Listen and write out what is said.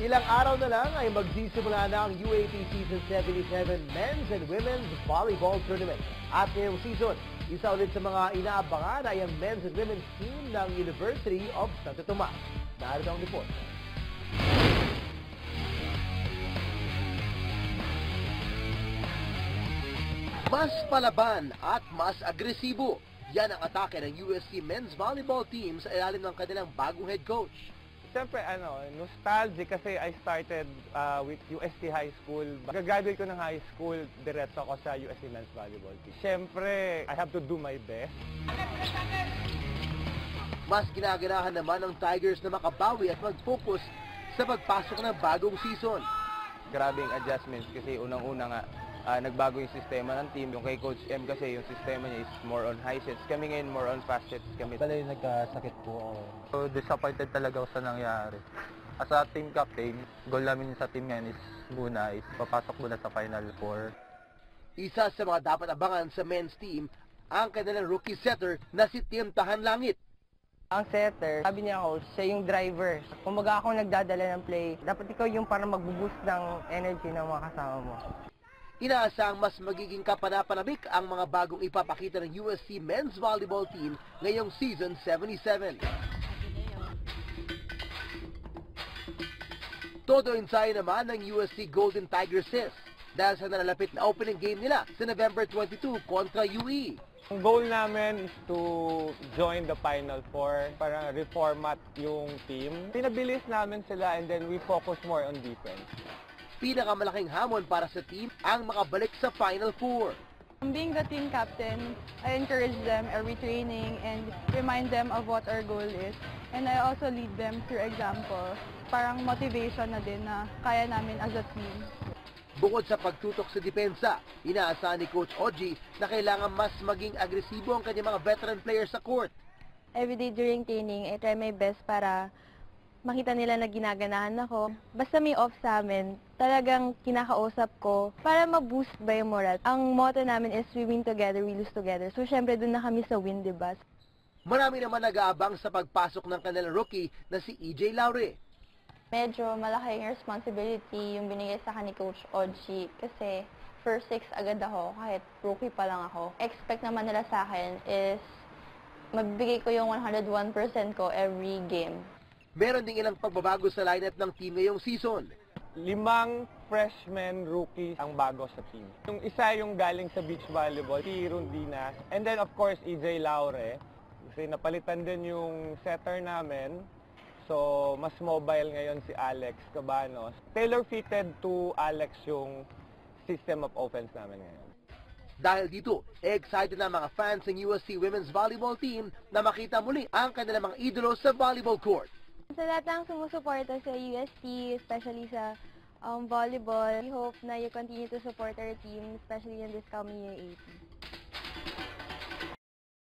Ilang araw na lang ay magsisimula na ang UAP Season 77 Men's and Women's Volleyball Tournament. At ngayong season, isa ulit sa mga inaabangan ay ang Men's and Women's team ng University of Santo Tomas. Narito ang report. Mas palaban at mas agresibo. Yan ang atake ng USC Men's Volleyball team sa ilalim ng kanilang bagong head coach. Siyempre, nostalgic kasi I started with UST High School. Gagraduate ko ng high school, diretso ako sa USC Men's Volleyball team. Siyempre, I have to do my best. Mas ginaganahan naman ng Tigers na makabawi at mag-focus sa pagpasok ng bagong season. Grabing adjustments kasi unang-una nga, nagbago yung sistema ng team. Yung kay Coach M kasi yung sistema niya is more on high sets. Kami ngayon more on fast sets kami. Balay nagkasakit po ako. So disappointed talaga ako sa nangyari. As a team captain, goal namin sa team ngayon is papasok muna sa Final Four. Isa sa mga dapat abangan sa men's team ang kanilang rookie setter na si Tim Tahanlangit. Ang setter, sabi niya coach, siya yung driver. Kumbaga ako nagdadala ng play. Dapat ikaw yung parang mag-boost ng energy ng mga kasama mo. Inaasang mas magiging kapanapanabik ang mga bagong ipapakita ng USC Men's Volleyball team ngayong Season 77. Todo ensayo naman ng USC Golden Tigresses dahil sa nalalapit na opening game nila sa November 22 kontra UE. Ang goal namin is to join the Final Four, para reformat yung team. Pinabilis namin sila and then we focus more on defense. Pinakamalaking hamon para sa team ang makabalik sa Final Four. Being the team captain, I encourage them every training and remind them of what our goal is. And I also lead them through example. Parang motivation na din na kaya namin as a team. Bukod sa pagtutok sa depensa, inaasahan ni Coach Oji na kailangan mas maging agresibo ang kanyang mga veteran players sa court. Everyday during training, I try my best para makita nila na ginaganahan ako. Basta may off sa amin, talagang kinakausap ko para ma-boost ba yung moral. Ang motto namin is we win together, we lose together. So syempre doon na kami sa win, diba? Marami naman nag-aabang sa pagpasok ng kanilang rookie na si EJ Laure. Medyo malaking responsibility yung binigay sa akin ni Coach Oji kasi first 6 agad ako kahit rookie pa lang ako. Expect naman nila sa akin is magbigay ko yung 101% ko every game. Meron ding ilang pagbabago sa lineup ng team ngayong season. 5 freshman rookies ang bago sa team. Yung isa yung galing sa beach volleyball, si Rondina. And then of course, EJ Laure. Kasi napalitan din yung setter namin. So, mas mobile ngayon si Alex Cabanos. Tailor-fitted to Alex yung system of offense namin ngayon. Dahil dito, excited na mga fans ng USC Women's Volleyball team na makita muli ang kanilang mga idolo sa volleyball court. Sa lahat ng sumusuporta sa UST, especially sa volleyball, we hope na you continue to support our team, especially in this coming year 18.